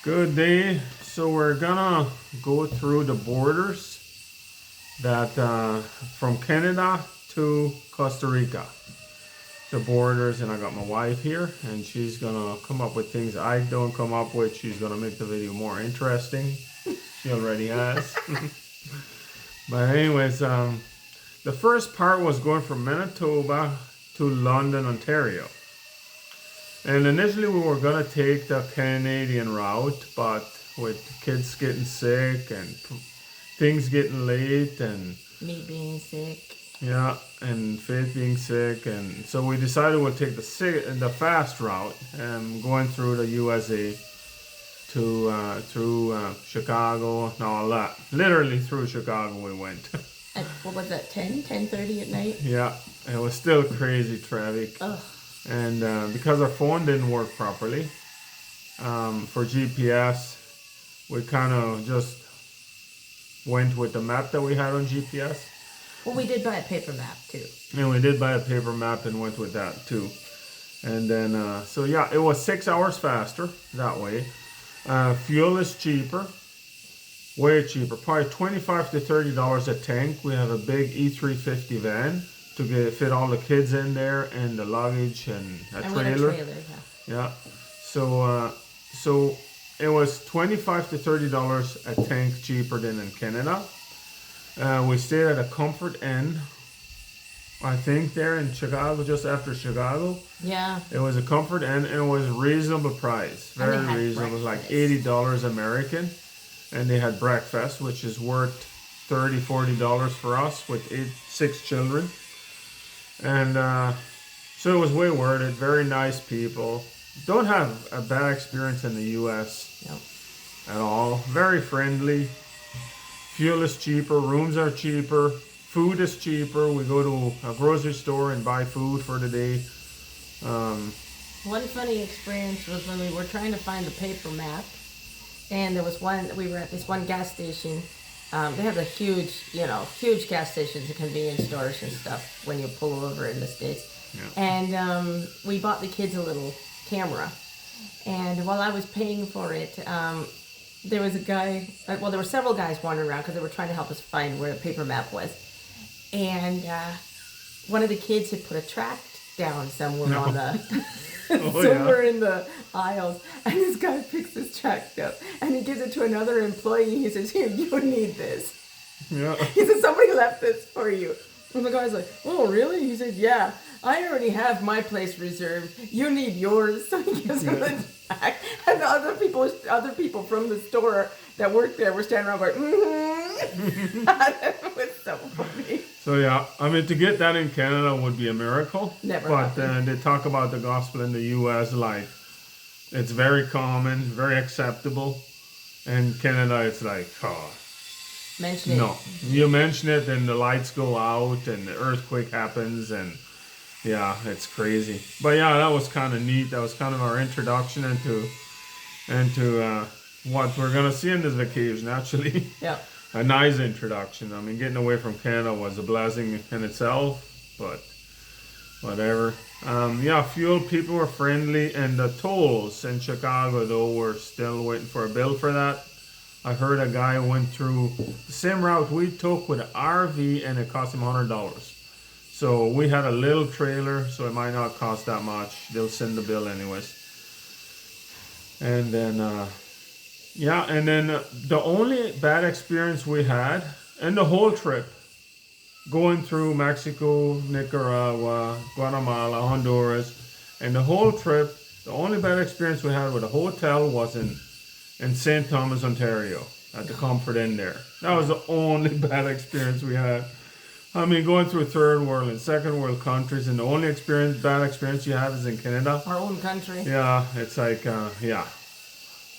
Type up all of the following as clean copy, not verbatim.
Good day. So we're gonna go through the borders that from Canada to Costa Rica. The borders, and I got my wife here, and she's gonna come up with things I don't come up with. She's gonna make the video more interesting. She already has. But anyways, the first part was going from Manitoba to London, Ontario. And initially we were gonna take the Canadian route, but with kids getting sick and things getting late and me being sick. Yeah, and Faith being sick, and so we decided we'll take the fast route, going through the USA to through Chicago and all that. Literally through Chicago we went. At, what was that, 10:30 at night? Yeah, it was still crazy traffic. Ugh. And because our phone didn't work properly for GPS, we kind of just went with the map that we had on GPS. Well, we did buy a paper map too. And we did buy a paper map and went with that too. And then, so yeah, it was 6 hours faster that way. Fuel is cheaper, way cheaper, probably $25 to $30 a tank. We have a big E350 van to fit all the kids in there and the luggage and a trailer. Yeah. So it was $25 to $30 a tank cheaper than in Canada. We stayed at a Comfort Inn, I think, there in Chicago, just after Chicago. Yeah. It was a Comfort Inn, and it was a reasonable price. Very reasonable, like $80 American. And they had breakfast, which is worth $30, $40 for us with 6 children. And so it was way worth it. Very nice people. Don't have a bad experience in the U.S. Nope. At all. Very friendly. Fuel is cheaper. Rooms are cheaper. Food is cheaper. We go to a grocery store and buy food for the day. One funny experience was when we were trying to find the paper map, and there was we were at this one gas station. They have the huge gas stations and convenience stores and stuff when you pull over in the States. Yeah. And we bought the kids a little camera. And while I was paying for it, there was a guy, well, there were several guys wandering around because they were trying to help us find where the paper map was. And one of the kids had put a tract down somewhere on the... somewhere in the aisles, and this guy picks this tract up and he gives it to another employee. He says, "Here, you need this." Yeah. He said, "Somebody left this for you." And the guy's like, "Oh, really?" He said, "Yeah, I already have my place reserved. You need yours." So he gives him the tract, and the other people from the store that worked there were standing around going, It was so funny. So yeah, I mean, to get that in Canada would be a miracle. Never But they talk about the gospel in the U.S. like it's very common, very acceptable. In Canada, it's like, oh, mention it. No, you mention it, and the lights go out, and the earthquake happens, and yeah, it's crazy. But yeah, that was kind of neat. That was kind of our introduction into what we're gonna see in this vacation. Actually, yeah. A nice introduction. I mean, getting away from Canada was a blessing in itself, but whatever. Yeah, fuel, people were friendly, and the tolls in Chicago, though, we're still waiting for a bill for that. I heard a guy went through the same route we took with an RV, and it cost him $100. So we had a little trailer, so it might not cost that much. They'll send the bill anyways. And then... yeah, and then the only bad experience we had in the whole trip, going through Mexico, Nicaragua, Guatemala, Honduras, and the whole trip, the only bad experience we had with a hotel was in St. Thomas, Ontario, at the Comfort Inn there. That was the only bad experience we had. I mean, going through third world and second world countries, and the only bad experience you have is in Canada. Our own country. Yeah, it's like, yeah.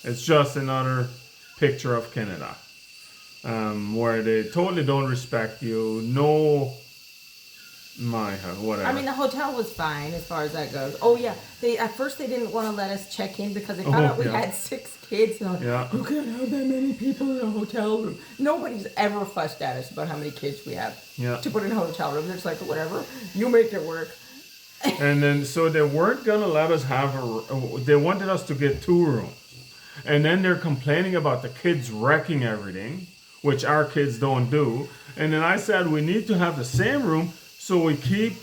It's just another picture of Canada, where they totally don't respect you. No, whatever. I mean, the hotel was fine as far as that goes. Oh yeah, at first they didn't want to let us check in because they found out we had 6 kids. And you can't have that many people in a hotel room. Nobody's ever fussed at us about how many kids we have to put in a hotel room. They're just like, whatever, you make it work. And then, so they weren't gonna let us have they wanted us to get 2 rooms. And then they're complaining about the kids wrecking everything, which our kids don't do. And then I said we need to have the same room so we can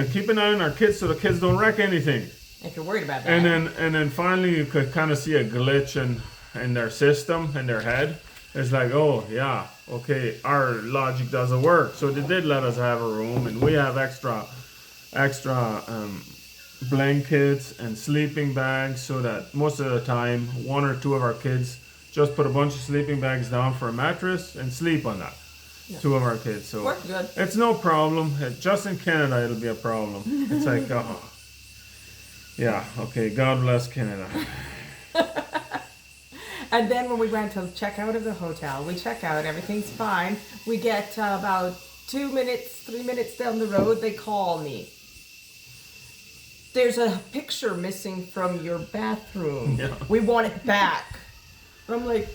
keep an eye on our kids so the kids don't wreck anything. If you're worried about that. And then finally you could kind of see a glitch in their system, in their head. It's like, oh yeah, okay, our logic doesn't work. So they did let us have a room, and we have extra blankets and sleeping bags, so that most of the time, one or two of our kids just put a bunch of sleeping bags down for a mattress and sleep on that. Yeah. Two of our kids, so worked good. It's no problem. Just in Canada, it'll be a problem. It's like, oh, yeah, okay. God bless Canada. And then when we went to check out of the hotel, we check out, everything's fine. We get about 3 minutes down the road, they call me. There's a picture missing from your bathroom. Yeah. We want it back. I'm like,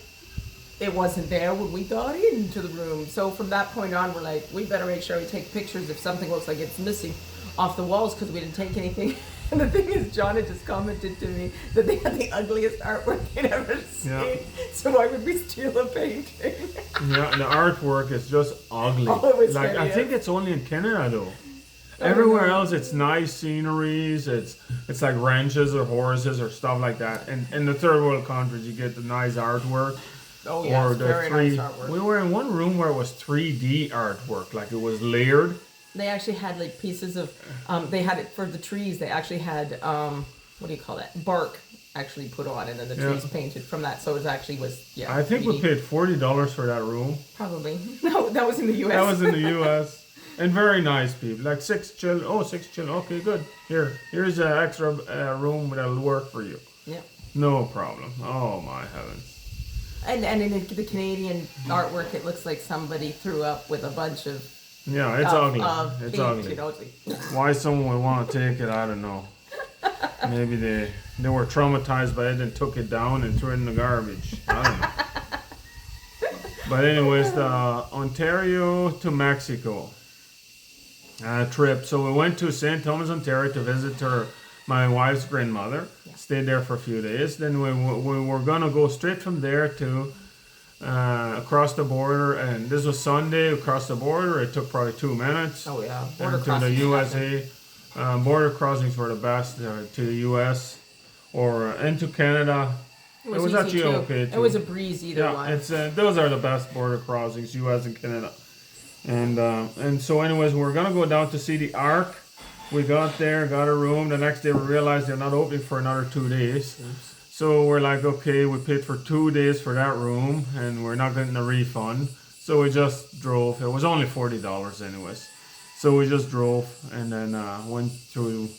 it wasn't there when we got into the room. So from that point on, we're like, we better make sure we take pictures if something looks like it's missing off the walls, because we didn't take anything. And the thing is, John had just commented to me that they had the ugliest artwork he'd ever seen. Yeah. So why would we steal a painting? Yeah, the artwork is just ugly. Oh, it was like, I think it's only in Canada though. Everywhere else, it's nice sceneries. It's like ranches or horses or stuff like that. And in the third world countries, you get the nice artwork. Oh yeah, or very nice artwork. We were in one room where it was 3D artwork, like it was layered. They actually had like pieces of, they had it for the trees. They actually had, what do you call that? Bark actually put on, and then the trees painted from that. So it actually was, yeah. I think 3D. We paid $40 for that room. Probably. No, that was in the U.S. That was in the U.S. And very nice people. Like 6 children. Oh, 6 children. Okay, good. Here's an extra room that'll work for you. Yeah. No problem. Oh, my heavens. And in the Canadian artwork, it looks like somebody threw up with a bunch of... Yeah, it's ugly. It's ugly. You know, why someone would want to take it, I don't know. Maybe they were traumatized by it and took it down and threw it in the garbage. I don't know. But anyways, the Ontario to Mexico trip. So we went to St. Thomas, Ontario to visit my wife's grandmother. Yeah. Stayed there for a few days. Then we were going to go straight from there to... across the border, and this was Sunday. Across the border, it took probably 2 minutes. Oh yeah, border to the USA. Border crossings were the best to the US or into Canada. It was actually okay too. It was a breeze either one. It's those are the best border crossings, US and Canada. And so, anyways, we're gonna go down to see the Ark. We got there, got a room. The next day, we realized they're not opening for another 2 days. Oops. So we're like, okay, we paid for 2 days for that room, and we're not getting a refund. So we just drove. It was only $40 anyways. So we just drove and then went through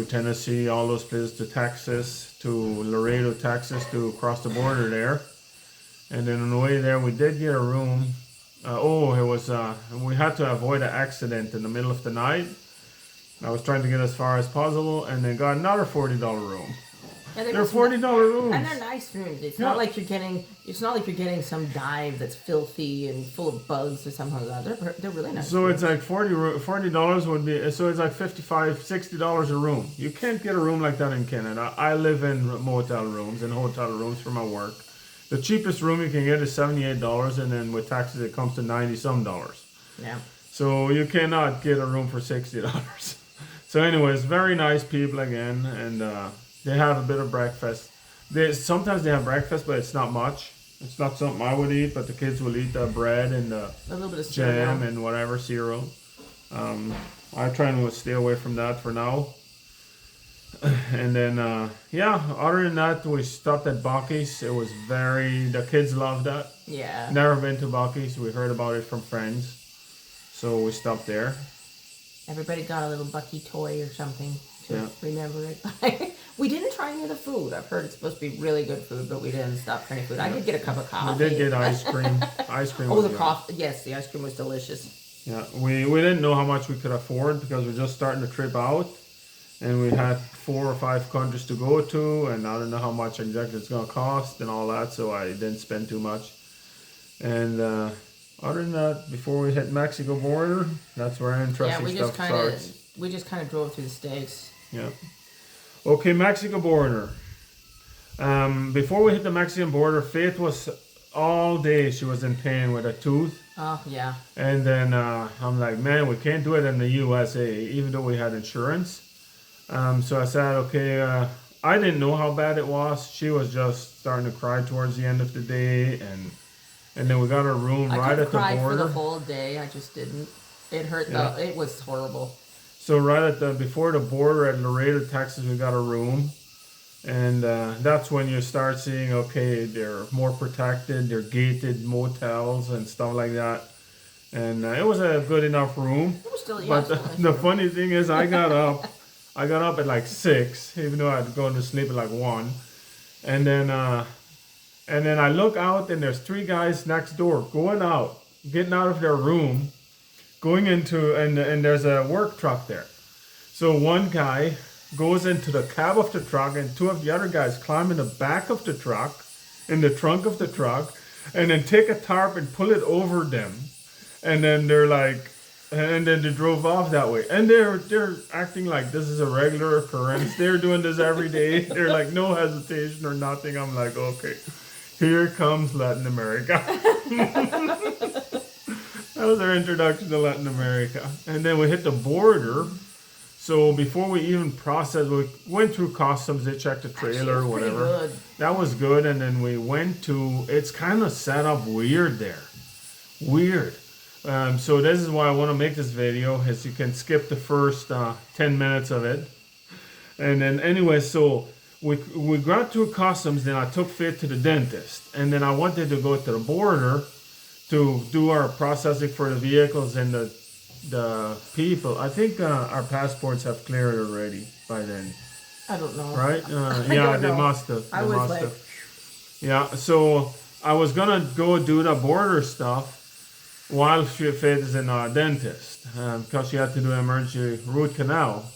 Tennessee, all those places, to Texas, to Laredo, Texas, to cross the border there. And then on the way there, we did get a room. We had to avoid an accident in the middle of the night. I was trying to get as far as possible, and then got another $40 room. Yeah, they're $40 rooms, and they're nice rooms. It's not like you're getting some dive that's filthy and full of bugs or something like that. They're really nice. So rooms. It's like $40 would be. So it's like $55-$60 a room. You can't get a room like that in Canada. I live in motel rooms and hotel rooms for my work. The cheapest room you can get is $78, and then with taxes it comes to $90-some. Yeah. So you cannot get a room for $60. So anyways, very nice people again, and they have a bit of breakfast. Sometimes they have breakfast, but it's not much. It's not something I would eat, but the kids will eat the bread and the a little bit of jam cereal. And whatever cereal. I try and stay away from that for now. And then, other than that, we stopped at Buc-ee's. The kids loved that. Yeah. Never been to Buc-ee's. We heard about it from friends. So we stopped there. Everybody got a little Bucky toy or something to remember it. We didn't try any of the food. I've heard it's supposed to be really good food, but we didn't stop for any food. I did get a cup of coffee. We did get ice cream. The coffee. Yes, the ice cream was delicious. Yeah, we didn't know how much we could afford because we're just starting the trip out. And we had 4 or 5 countries to go to, and I don't know how much exactly it's going to cost and all that, so I didn't spend too much. And other than that, before we hit Mexico border, that's where interesting stuff starts. We just kind of drove through the States. Yeah. Okay, Mexico border. Before we hit the Mexican border, Faith was all day. She was in pain with a tooth. Oh, yeah. And then I'm like, man, we can't do it in the USA, even though we had insurance. So I said, okay, I didn't know how bad it was. She was just starting to cry towards the end of the day. And then we got her room I right couldn't at the cry border. for the whole day. I just didn't. It hurt. Yeah. It was horrible. So right at before the border at Laredo, Texas, we got a room. And that's when you start seeing, okay, they're more protected, they're gated motels and stuff like that. And it was a good enough room. It was still, yeah, But it was still a nice the room. funny thing is, I got up at like 6, even though I'd gone to sleep at like 1. And then I look out, and there's 3 guys next door getting out of their room, going into, and there's a work truck there. So one guy goes into the cab of the truck, and 2 of the other guys climb in the back of the truck, in the trunk of the truck, and then take a tarp and pull it over them. And then they're like, and then they drove off that way. And they're acting like this is a regular occurrence. They're doing this every day. They're like, no hesitation or nothing. I'm like, okay, here comes Latin America. That was our introduction to Latin America. And then we hit the border. So before we even processed, we went through customs. They checked the trailer or Actually, it was whatever. pretty good. That was good. And then we went to, it's kind of set up weird there. Weird. So this is why I want to make this video, is you can skip the first 10 minutes of it. And then anyway, so we got through customs, then I took Faith to the dentist. And then I wanted to go to the border to do our processing for the vehicles and the people. I think our passports have cleared already by then, I don't know. right? I Yeah, don't they know. must have. I They was must like, have. Yeah, so I was gonna go do the border stuff while Faith is in our dentist, because she had to do an emergency root canal.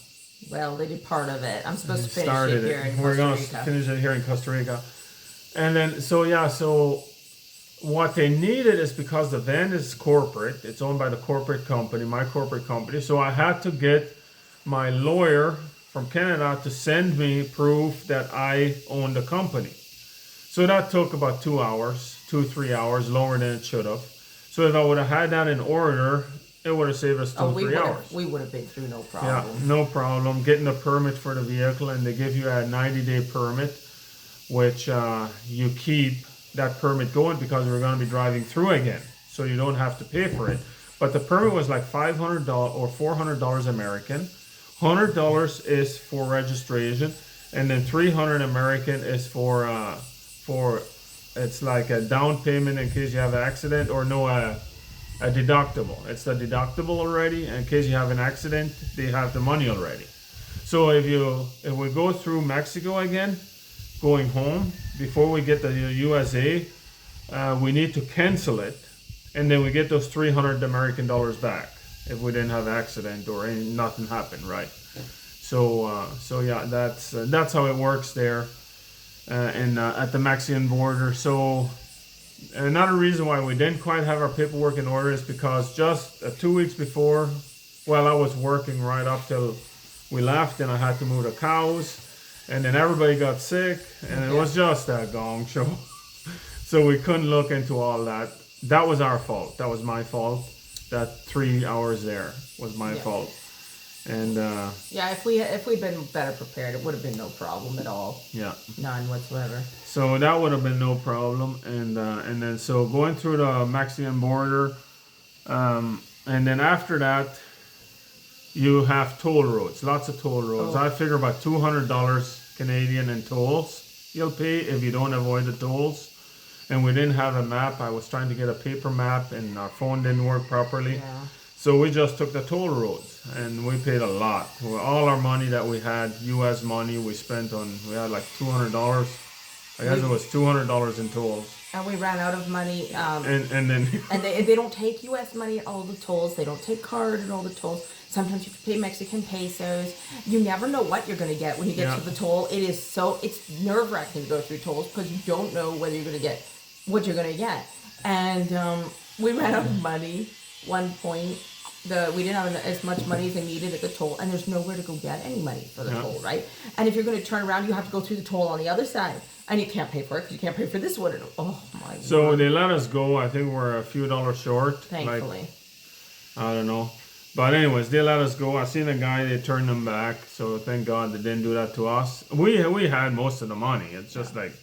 well, they did part of it. I'm supposed to finish Started it here in We're Costa gonna Rica. finish it here in Costa Rica. And then, so what they needed is, because the van is corporate, it's owned by the corporate company, my corporate company. So I had to get my lawyer from Canada to send me proof that I own the company. So that took about 2 hours, 3 hours, longer than it should have. So if I would have had that in order, it would have saved us 3 hours. We would have been through no Yeah, problem. no problem. Getting the permit for the vehicle, and they give you a 90-day permit, which you keep that permit going because we're going to be driving through again. So you don't have to pay for it. But the permit was like $500 or $400 American. $100 is for registration, and then $300 American is for it's like a down payment in case you have an accident, or a deductible. It's the deductible already. In case you have an accident, they have the money already. So if we go through Mexico again, going home, before we get to the USA, we need to cancel it, and then we get those $300 American back if we didn't have an accident or nothing happened, right? So yeah, that's how it works there. And at the Mexican border. So another reason why we didn't quite have our paperwork in order is because just 2 weeks before, I was working right up till we left, and I had to move the cows, and then everybody got sick, and it was just a gong show. So we couldn't look into all that. That was our fault. That was my fault. That 3 hours there was my fault. And Yeah, if we'd been better prepared, it would have been no problem at all. yeah. None whatsoever. So that would have been no problem, and then so going through the Mexican border, and then after that, you have toll roads, lots of toll roads. Oh. I figure about $200 Canadian in tolls you'll pay if you don't avoid the tolls. And we didn't have a map. I was trying to get a paper map, and our phone didn't work properly. Yeah. So we just took the toll roads, and we paid a lot. All our money that we had, U.S. money, we had like $200. I guess it was $200 in tolls. And we ran out of money. And then And they don't take U.S. money at all the tolls. They don't take card at all the tolls. Sometimes you have to pay Mexican pesos. You never know what you're going to get when you get to the toll. It's nerve-wracking to go through tolls because you don't know whether you're going to get what you're going to get. And we ran out of money one point, we didn't have as much money as they needed at the toll, and there's nowhere to go get any money for the toll, right? And if you're going to turn around, you have to go through the toll on the other side, and you can't pay for it because you can't pay for this one. Oh my! So they let us go. I think we're a few dollars short. Thankfully. Like, I don't know. But anyways, they let us go. I seen a guy, they turned them back. So thank God they didn't do that to us. We had most of the money. It's just like,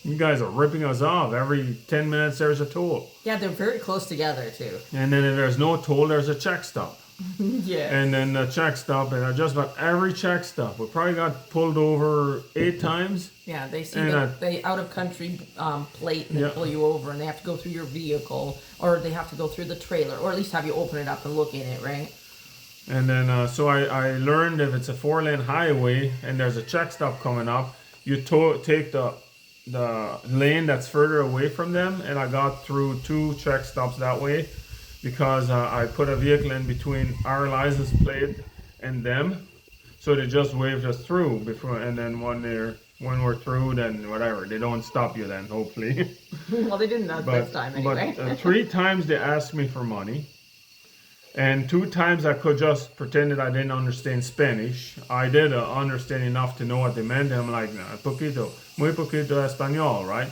you guys are ripping us off. Every 10 minutes there's a toll. Yeah, they're very close together too. And then if there's no toll, there's a check stop. Yeah. And then the check stop, and just about every check stop, we probably got pulled over 8 times. Yeah, they see the out of country plate and they pull you over, and they have to go through your vehicle, or they have to go through the trailer, or at least have you open it up and look in it, right? And then so I learned if it's a 4-lane highway and there's a check stop coming up, you take the lane that's further away from them, and I got through 2 check stops that way. Because I put a vehicle in between our license plate and them, so they just waved us through before. And then when we're through, then whatever, they don't stop you then, hopefully. Well, they didn't this time anyway. But 3 times they asked me for money, and 2 times I could just pretend that I didn't understand Spanish. I did understand enough to know what they meant. I'm like, poquito, muy poquito español, right?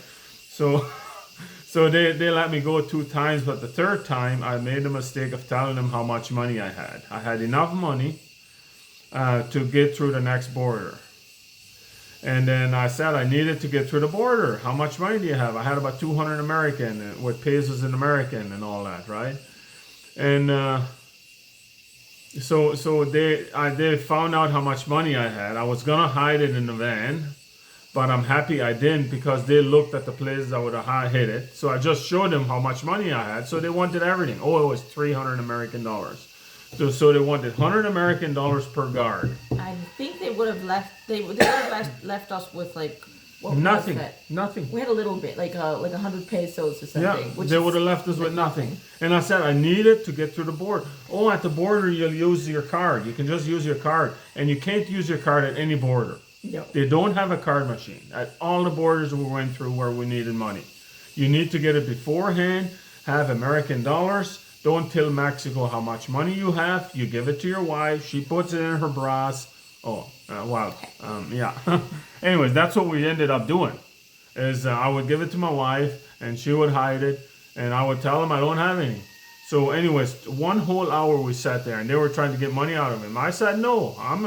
So they let me go 2 times, but the 3rd time I made the mistake of telling them how much money I had. I had enough money to get through the next border. And then I said I needed to get through the border. How much money do you have? I had about 200 American with pesos in American and all that, right? And so they found out how much money I had. I was gonna hide it in the van. But I'm happy I didn't, because they looked at the places I would have hid it. So I just showed them how much money I had. So they wanted everything. Oh, it was 300 American dollars. So they wanted 100 American dollars per guard. I think they would have left. They would have left us with like nothing. Was it? Nothing. We had a little bit, like 100 pesos or something. Yeah, they would have left us with nothing. And I said I needed to get through the border. Oh, at the border you'll use your card. You can just use your card, and you can't use your card at any border. Yep. They don't have a card machine at all the borders we went through where we needed money. You need to get it beforehand, have American dollars. Don't tell Mexico how much money you have. You give it to your wife. She puts it in her bras. Yeah. Anyways, that's what we ended up doing. Is I would give it to my wife, and she would hide it, and I would tell them I don't have any. So anyways, 1 whole hour we sat there, and they were trying to get money out of him. I said, no, I'm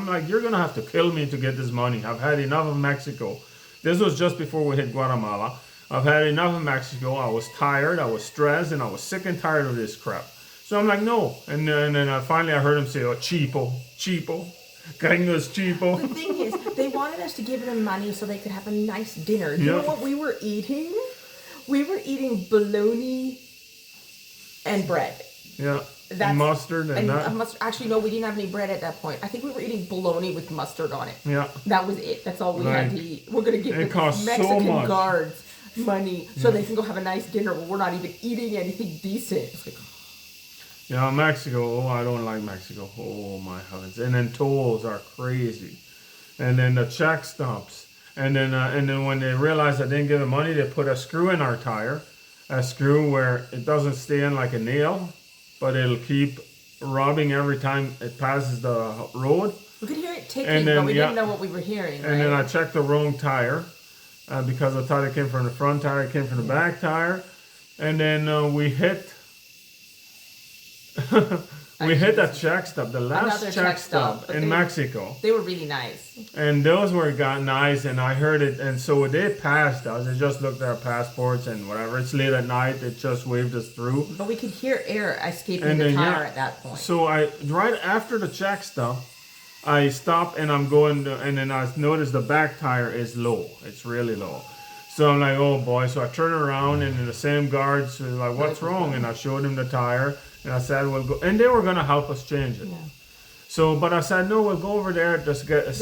like, you're going to have to kill me to get this money. I've had enough of Mexico. This was just before we hit Guatemala. I've had enough of Mexico. I was tired, I was stressed, and I was sick and tired of this crap. So I'm like, no. And then finally I heard him say, oh, cheapo. Gringos cheapo. The thing is, they wanted us to give them money so they could have a nice dinner. You know what we were eating? We were eating bologna and bread. Yeah. And mustard and that. Mustard. Actually, no, we didn't have any bread at that point. I think we were eating bologna with mustard on it. Yeah. That was it. That's all we had to eat. We're going to give the Mexican so guards money so they can go have a nice dinner, but we're not even eating anything decent. It's like, yeah, Mexico. Oh, I don't like Mexico. Oh, my heavens. And then tolls are crazy. And then the check stops. And then when they realized I didn't give them money, they put a screw in our tire. A screw where it doesn't stay in like a nail, but it'll keep rubbing every time it passes the road. We could hear it ticking, but we didn't know what we were hearing. And then I checked the wrong tire because I thought it came from the front tire, it came from the back tire. And then we hit that check stop, the last check stop in Mexico. They were really nice. And those were got nice, and I heard it. And so they passed us. They just looked at our passports and whatever. It's late at night. It just waved us through. But we could hear air escaping the tire at that point. So right after the check stop, I stopped and I'm going to, and then I noticed the back tire is low. It's really low. So I'm like, oh boy. So I turn around and the same guards were like, what's wrong? And I showed him the tire. And I said, we'll go. And they were going to help us change it. Yeah. So, but I said, no, we'll go over there. Just get a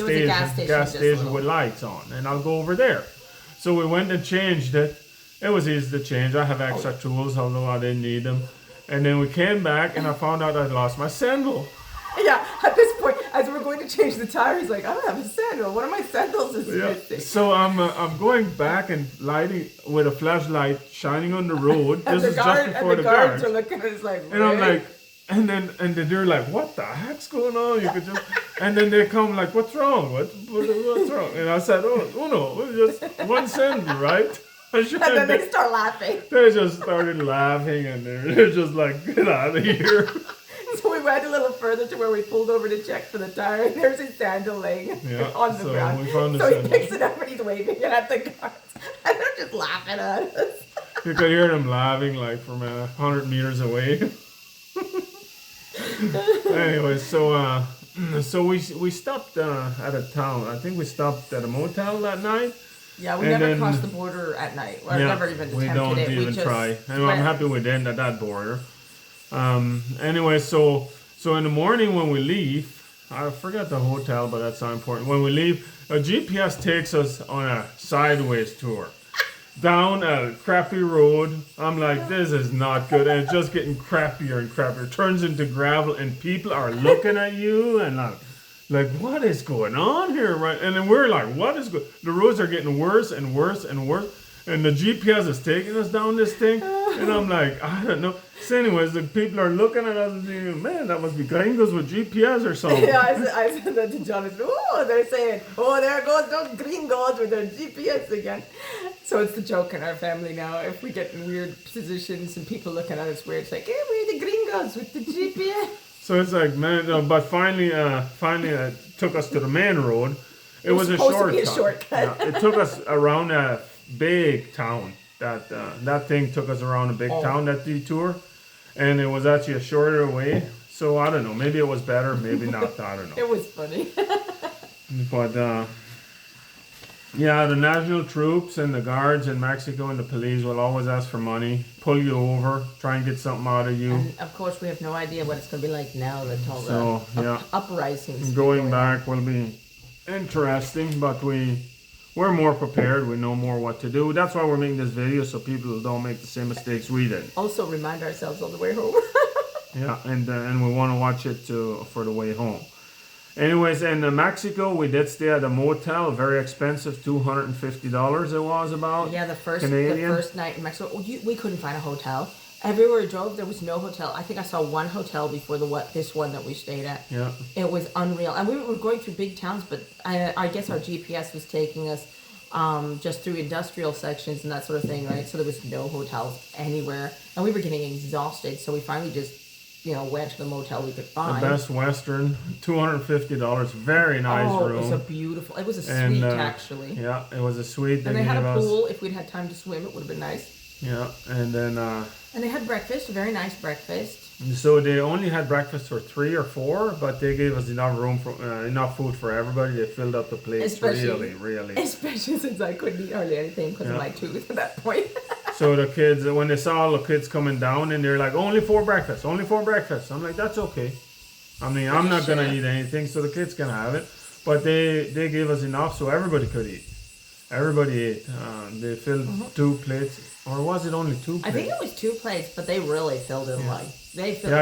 gas station with lights on. And I'll go over there. So we went and changed it. It was easy to change. I have extra tools, although I didn't need them. And then we came back and I found out I'd lost my sandal. Yeah, at this point, as we're going to change the tire, he's like, I don't have a sandal. One of my sandals is missing. So I'm going back and lighting with a flashlight, shining on the road. This is just before the guards are looking at us like, and I'm like, And then they're like, what the heck's going on? You could just, and then they come like, what's wrong? What's wrong? And I said, oh no, it's just one sentence, right? And then they start laughing. They just started laughing, and they're just like, get out of here. So we went a little further to where we pulled over to check for the tire, and there's his sandal laying on the ground. We found the so sandal. He picks it up and he's waving it at the cars, and they're just laughing at us. You could hear them laughing like from 100 meters away. Anyway, so we stopped at a town. I think we stopped at a motel that night. Yeah, we never crossed the border at night. Or never even attempted we don't it. even try. And I'm happy we didn't at that border. Anyway, so in the morning when we leave, I forgot the hotel, but that's not important. When we leave, a GPS takes us on a sideways tour. Down a crappy road. I'm like, this is not good. And it's just getting crappier and crappier. It turns into gravel and people are looking at you and like, what is going on here? Right? And then we're like, what is going on? The roads are getting worse and worse and worse. And the GPS is taking us down this thing. And I'm like, I don't know. So anyways, the people are looking at us and saying, man, that must be gringos with GPS or something. Yeah, I said that to Jonathan. Oh, they're saying, oh, there goes those gringos with their GPS again. So it's the joke in our family now. If we get in weird positions and people looking at us weird, it's like, hey, we're the gringos with the GPS. So it's like, man, but finally it took us to the main road. It was supposed to be a shortcut. Yeah, it took us around a big town. That thing took us around a big town, that detour. And it was actually a shorter way. So I don't know. Maybe it was better. Maybe not. I don't know. It was funny. But yeah, the national troops and the guards in Mexico and the police will always ask for money, pull you over, try and get something out of you. And of course, we have no idea what it's going to be like now that all the uprisings. Going back will be interesting, but we're more prepared. We know more what to do. That's why we're making this video, so people don't make the same mistakes we did. Also remind ourselves on the way home. Yeah, and we want to watch it for the way home. Anyways, in Mexico, we did stay at a motel, very expensive, $250 it was about. Yeah, the first night in Mexico, we couldn't find a hotel. Everywhere we drove, there was no hotel. I think I saw one hotel before this one that we stayed at. Yeah. It was unreal. And we were going through big towns, but I guess our GPS was taking us just through industrial sections and that sort of thing, right? So there was no hotels anywhere. And we were getting exhausted, so we finally just went to the motel we could find. The Best Western, $250, very nice room. It was a suite actually. Yeah, it was a suite. And they had a pool. If we'd had time to swim, it would have been nice. Yeah, and then... and they had breakfast, a very nice breakfast. So they only had breakfast for 3 or 4, but they gave us enough room for enough food for everybody. They filled up the plates really. Especially since I couldn't eat hardly anything because of my tooth at that point. So the kids, when they saw all the kids coming down, and they're like, only 4 breakfasts. I'm like, that's okay. I mean, I'm not going to eat anything, so the kids can have it. But they gave us enough so everybody could eat. Everybody ate. They filled 2 plates. Or was it only 2 plates? I think it was 2 plates, but they really filled them they filled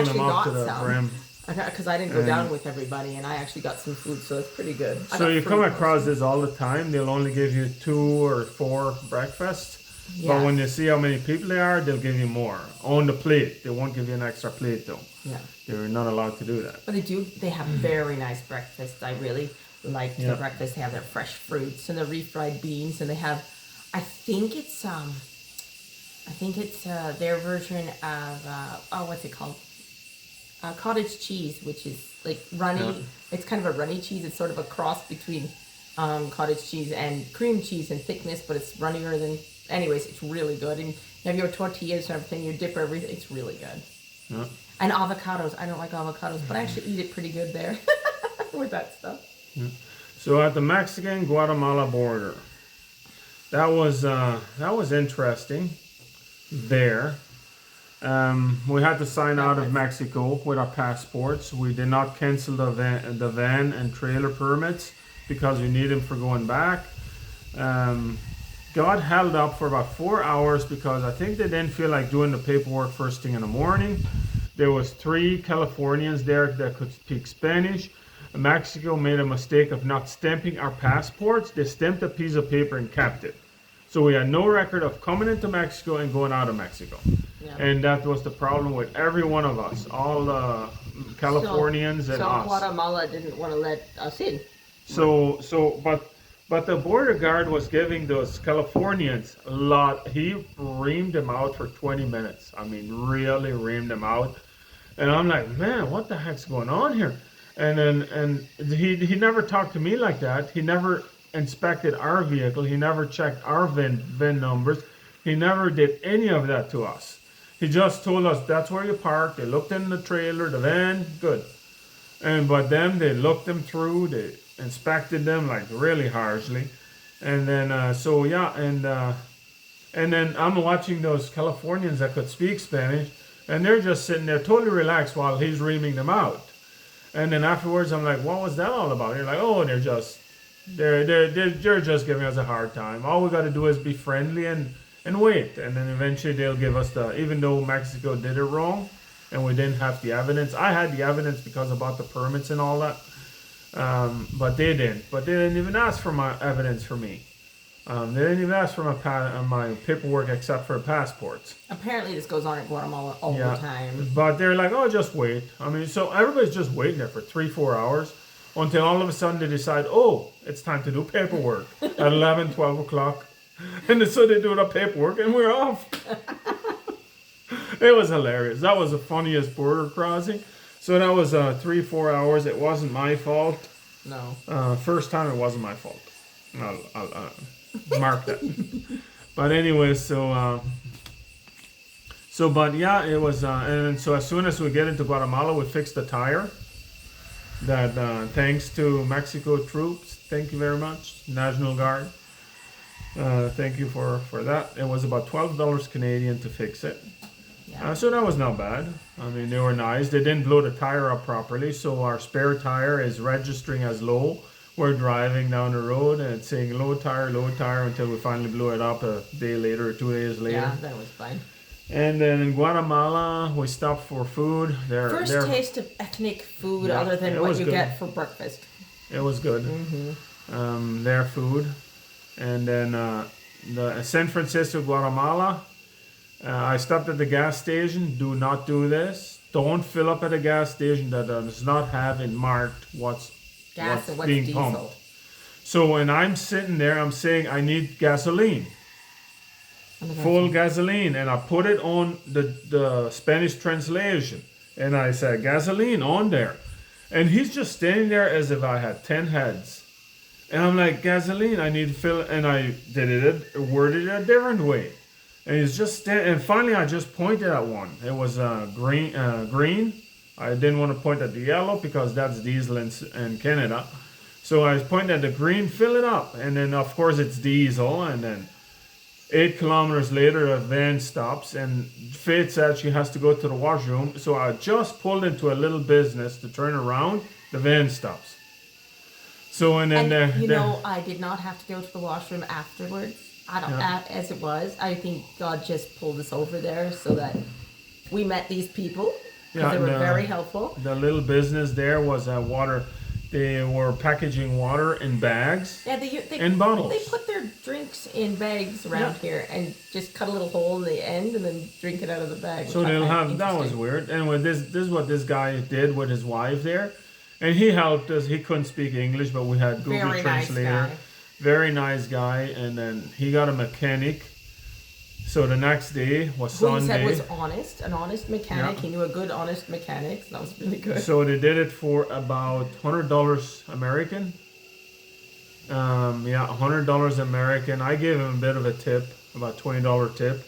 them up to the brim. Because I didn't go down with everybody, and I actually got some food, so it's pretty good. So you come across this all the time. They'll only give you 2 or 4 breakfasts. Yeah. But when they see how many people there are, they'll give you more on the plate. They won't give you an extra plate though. Yeah, they're not allowed to do that. But they have very nice breakfasts. I really like the breakfast. They have their fresh fruits and the refried beans, and they have, I think it's their version of what's it called? Cottage cheese, which is like runny. Yeah. It's kind of a runny cheese. It's sort of a cross between cottage cheese and cream cheese in thickness, but it's runnier than. Anyways, it's really good. And you have your tortillas and everything, you dip everything. It's really good. Yeah. And avocados. I don't like avocados, but I actually eat it pretty good there with that stuff. Yeah. So at the Mexican-Guatemala border, that was interesting there. We had to sign out of Mexico with our passports. We did not cancel the van and trailer permits because we need them for going back. God held up for about 4 hours because I think they didn't feel like doing the paperwork first thing in the morning. There was 3 Californians there that could speak Spanish. Mexico made a mistake of not stamping our passports. They stamped a piece of paper and kept it. So we had no record of coming into Mexico and going out of Mexico. Yeah. And that was the problem with every one of us, all the Californians and so us. Guatemala didn't want to let us in. But the border guard was giving those Californians a lot. He reamed them out for 20 minutes. I mean, really reamed them out. And I'm like, man, what the heck's going on here? And he never talked to me like that. He never inspected our vehicle. He never checked our VIN numbers. He never did any of that to us. He just told us that's where you park. They looked in the trailer, the van, good. But then they looked them through. They inspected them like really harshly. And then and then I'm watching those Californians that could speak Spanish, and they're just sitting there totally relaxed while he's reaming them out. And then afterwards, I'm like, what was that all about? You're like, oh, they're just giving us a hard time. All we got to do is be friendly and wait, and then eventually they'll give us even though Mexico did it wrong, and we didn't have the evidence. I had the evidence because I bought the permits and all that, but they didn't. But they didn't even ask for my evidence for me. They didn't even ask for my paperwork except for passports. Apparently, this goes on in Guatemala all the time. But they're like, oh, just wait. I mean, so everybody's just waiting there for 3-4 hours until all of a sudden they decide, oh, it's time to do paperwork at 11, 12 o'clock. And so they do the paperwork and we're off. It was hilarious. That was the funniest border crossing. So that was 3-4 hours. It wasn't my fault. No. First time it wasn't my fault. I'll mark that. But anyway, but yeah, it was, and so as soon as we get into Guatemala, we fixed the tire. That thanks to Mexico troops, thank you very much, National Guard. Thank you for that. It was about $12 Canadian to fix it. Yeah. So that was not bad. I mean, they were nice. They didn't blow the tire up properly, so our spare tire is registering as low. We're driving down the road and it's saying low tire until we finally blew it up a day later or 2 days later. Yeah, that was fine. And then in Guatemala, we stopped for food. First taste of ethnic food other than what you get for breakfast. It was good. Mm-hmm. Their food. And then the San Francisco, Guatemala, I stopped at the gas station. Do not do this. Don't fill up at a gas station that does not have it marked what's being diesel. pumped. So when I'm sitting there, I'm saying I need gasoline. Full gasoline, and I put it on the Spanish translation, and I said gasoline on there, and he's just standing there as if I had 10 heads, and I'm like, gasoline, I need to fill, and I worded it a different way, and he's just standing, and finally I just pointed at one. It was green. I didn't want to point at the yellow because that's diesel in Canada, so I pointed at the green, fill it up, and then of course it's diesel, and then 8 kilometers later, a van stops, and Faith said she has to go to the washroom. So I just pulled into a little business to turn around. The van stops. So I did not have to go to the washroom afterwards. As it was. I think God just pulled us over there so that we met these people. They were very helpful. The little business there was water. They were packaging water in bags and bottles. They put their drinks in bags around here and just cut a little hole in the end and then drink it out of the bag. So they'll have, that was weird. Anyway, this is what this guy did with his wife there. And he helped us. He couldn't speak English, but we had Google Translator. Very nice guy. And then he got a mechanic. So the next day was Sunday. Who he said was an honest mechanic. Yeah. He knew a good, honest mechanic. So that was really good. So they did it for about $100 American. $100 American. I gave him a bit of a tip, about $20 tip.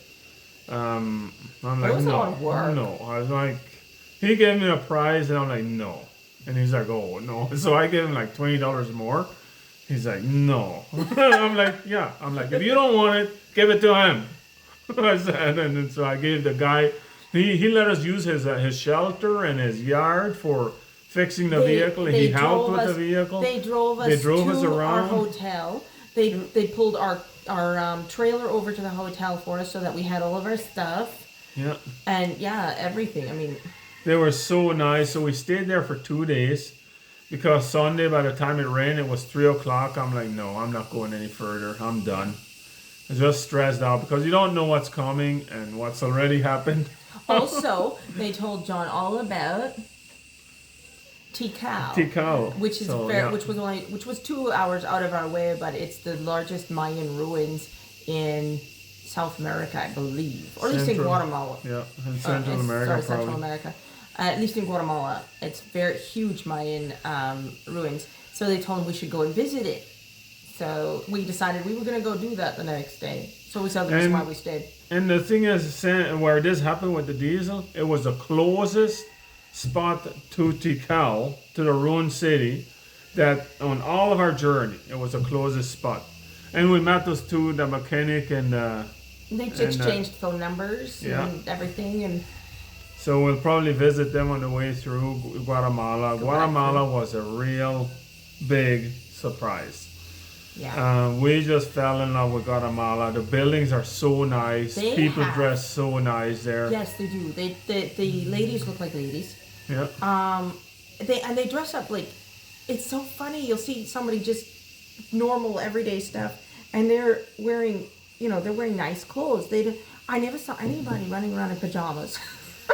I'm like, it was a lot of work. No. I was like, he gave me a prize, and I'm like, no. And he's like, oh, no. So I gave him like $20 more. He's like, no. I'm like, yeah. I'm like, if you don't want it, give it to him. I said, and so I gave the guy, he let us use his shelter and his yard for fixing the vehicle. He helped with the vehicle. They drove us to our hotel. They pulled our trailer over to the hotel for us so that we had all of our stuff. Yeah. And everything. I mean, they were so nice. So we stayed there for 2 days because Sunday, by the time it rained, it was 3 o'clock. I'm like, no, I'm not going any further. I'm done. just stressed out because you don't know what's coming and what's already happened. Also, they told John all about TIKAL, TIKAL. which is So, very, yeah. which was 2 hours out of our way, but it's the largest Mayan ruins in South America, I believe, or at least in Guatemala. Yeah, in Central America, sorry, probably. Central America. At least in Guatemala, it's very huge Mayan ruins. So they told him we should go and visit it. So we decided we were going to go do that the next day. So we said the reason why we stayed. And the thing is, where this happened with the diesel, it was the closest spot to TIKAL, to the ruined city, that on all of our journey, it was the closest spot. And we met those two, the mechanic and they exchanged phone numbers and everything. And so we'll probably visit them on the way through Guatemala. Guatemala was a real big surprise. Yeah. We just fell in love with Guatemala. The buildings are so nice. People dress so nice there. Yes, they do. The ladies look like ladies. Yeah. They dress up like, it's so funny. You'll see somebody just normal everyday stuff, and they're wearing nice clothes. I never saw anybody running around in pajamas.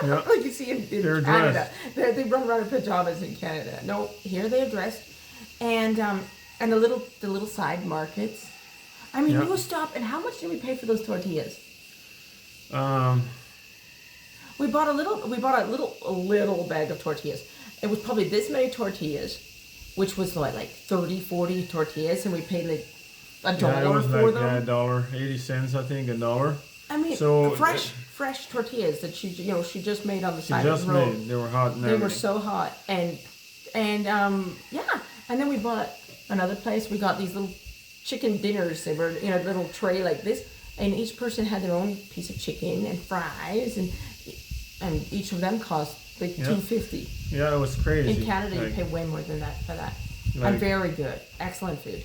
Yeah. Like you see in They're Canada. They run around in pajamas in Canada. No, here they're dressed, and the little side markets. I mean, you stop, and how much did we pay for those tortillas? We bought a little bag of tortillas. It was probably this many tortillas, which was like 30, 40 tortillas, and we paid like $1 for them. Yeah, $1.80, I think, $1. I mean, so fresh tortillas that she just made on the side of the road. They were hot and They were so hot, and then we bought another place. We got these little chicken dinners. They were in a little tray like this, and each person had their own piece of chicken and fries, and each of them cost like $2.50. Yeah, it was crazy. In Canada, you pay way more than that for that. And very good, excellent food.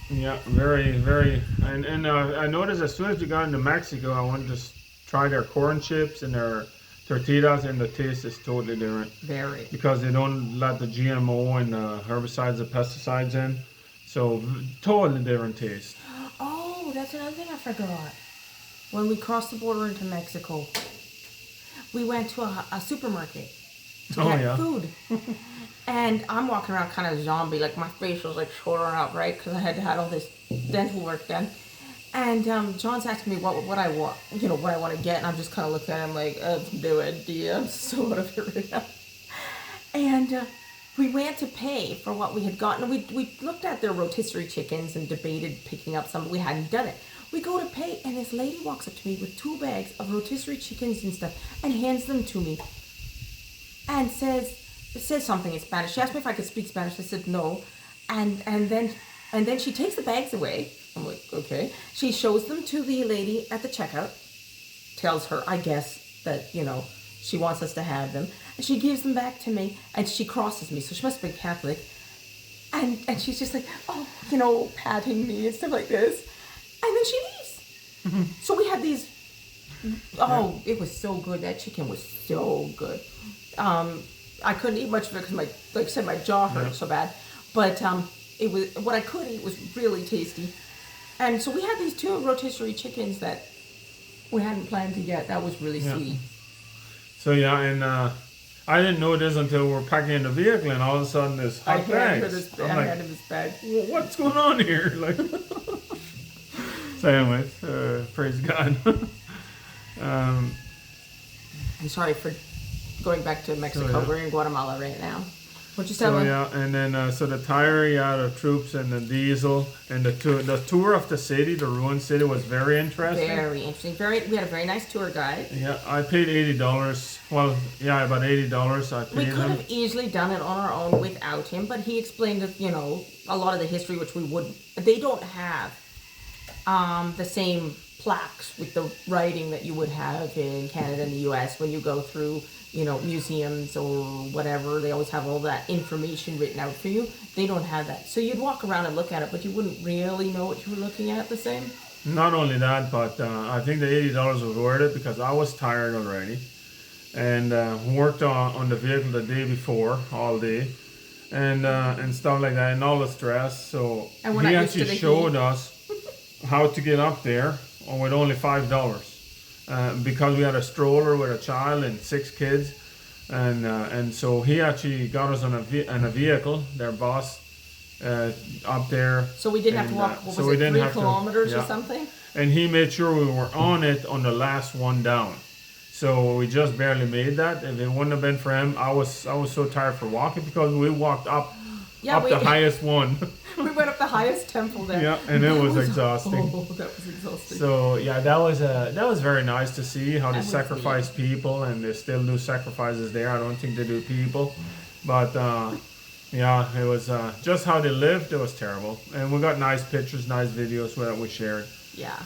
Yeah, very, very. And I noticed as soon as we got into Mexico, I wanted to try their corn chips and their tortillas, and the taste is totally different. Very. Because they don't let the GMO and the herbicides, the pesticides in. So, totally different taste. Oh, that's another thing I forgot. When we crossed the border into Mexico, we went to a supermarket to get food. And I'm walking around kind of zombie, like my face was like shorter up, right? Because I had all this dental work done. And John's asking me what I want, what I want to get, and I'm just kind of looking at him like, I have no idea. I'm so out of it right now. And we went to pay for what we had gotten. We looked at their rotisserie chickens and debated picking up some, but we hadn't done it. We go to pay, and this lady walks up to me with 2 bags of rotisserie chickens and stuff, and hands them to me, and says something in Spanish. She asked me if I could speak Spanish. I said no, and then she takes the bags away. I'm like, okay. She shows them to the lady at the checkout, tells her, I guess, that, she wants us to have them. And she gives them back to me, and she crosses me, so she must be Catholic. And she's just like, oh, patting me and stuff like this. And then she leaves. So we had these, it was so good. That chicken was so good. I couldn't eat much of it because my jaw hurt so bad. But it was, what I could eat was really tasty. And so we had these 2 rotisserie chickens that we hadn't planned to get. That was really sweet. So and I didn't know this until we were packing in the vehicle, and all of a sudden this hot bag. I handed his bag. What's going on here? So anyways, praise God. I'm sorry for going back to Mexico. We're in Guatemala right now. What you tell me? And then so the tire, the troops and the diesel and the tour of the city, the ruined city, was very interesting. Very interesting. We had a very nice tour guide. Yeah, I paid $80. Well, about $80. I paid him. We could have easily done it on our own without him, but he explained that a lot of the history, which we wouldn't. They don't have the same plaques with the writing that you would have in Canada and the U.S. when you go through museums or whatever. They always have all that information written out for you. They don't have that. So you'd walk around and look at it, but you wouldn't really know what you were looking at the same. Not only that, but I think the $80 was worth it because I was tired already and worked on the vehicle the day before, all day, and stuff like that, and all the stress. So he actually showed us how to get up there with only $5 because we had a stroller with a child and 6 kids, and so he actually got us on a vehicle, their boss, up there. So we didn't have to walk. What was it, 3 kilometers or something? And he made sure we were on it on the last one down. So we just barely made that. If it wouldn't have been for him, I was so tired for walking because we walked up the highest one. We went up the highest temple there. Yeah, and it was exhausting. Oh, that was exhausting. So yeah, that was very nice to see how they sacrifice people, and they still do sacrifices there. I don't think they do people, but yeah, it was just how they lived. It was terrible, and we got nice pictures, nice videos that we shared. Yeah.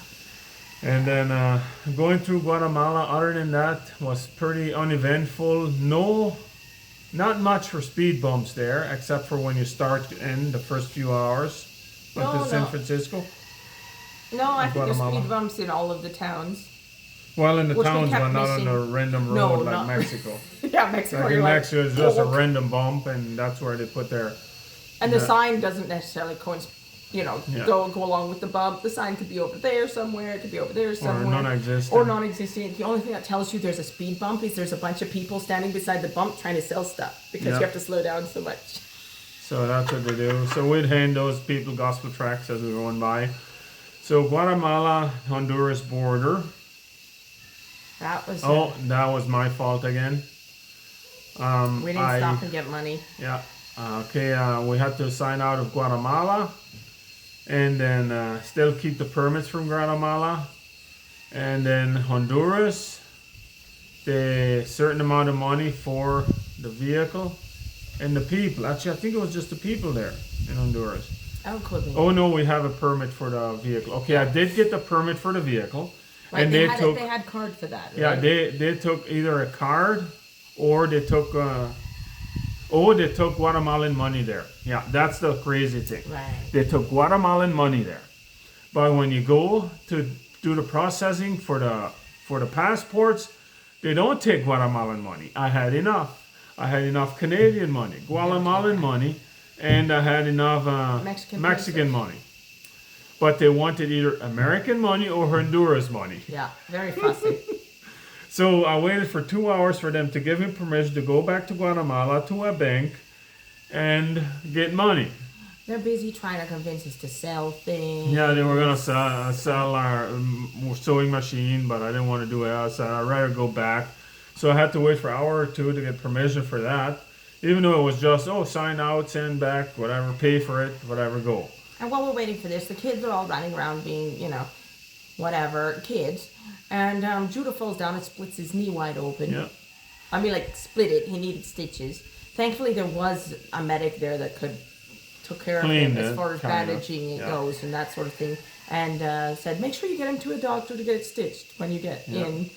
And then going through Guatemala, other than that, was pretty uneventful. Not much for speed bumps there, except for when you start in the first few hours to San Francisco. No, I think there's speed bumps in all of the towns. Well, in the towns, but not on a random road like Mexico. Yeah, Mexico. Like in Mexico, it's just a random bump, and that's where they put their... And the sign doesn't necessarily go along with the bump. The sign could be over there somewhere. It could be over there somewhere. Or non-existent. The only thing that tells you there's a speed bump is there's a bunch of people standing beside the bump trying to sell stuff because you have to slow down so much. So that's what they do. So we'd hand those people gospel tracts as we were going by. So Guatemala, Honduras border. That was... that was my fault again. We didn't stop and get money. Yeah. We had to sign out of Guatemala. And then still keep the permits from Guatemala. And then Honduras, the certain amount of money for the vehicle and the people. Actually, I think it was just the people there in Honduras. Oh no, we have a permit for the vehicle. Okay, I did get the permit for the vehicle. Right, and they had card for that, right? Yeah, they took either a card or they took... they took Guatemalan money there. Yeah, that's the crazy thing. Right. They took Guatemalan money there. But when you go to do the processing for the passports, they don't take Guatemalan money. I had enough. I had enough Canadian money, Guatemalan money, and I had enough Mexican money. But they wanted either American money or Honduras money. Yeah, very fussy. So I waited for 2 hours for them to give me permission to go back to Guatemala to a bank and get money. They're busy trying to convince us to sell things. Yeah, they were going to sell our sewing machine, but I didn't want to do it. I said I'd rather go back. So I had to wait for an hour or two to get permission for that. Even though it was just, sign out, send back, whatever, pay for it, whatever, go. And while we're waiting for this, the kids are all running around being, whatever, kids. And Judah falls down and splits his knee wide open. Yeah. I mean, split it. He needed stitches. Thankfully, there was a medic there that took care of him as far as bandaging goes and that sort of thing. And said, make sure you get him to a doctor to get it stitched when you get in.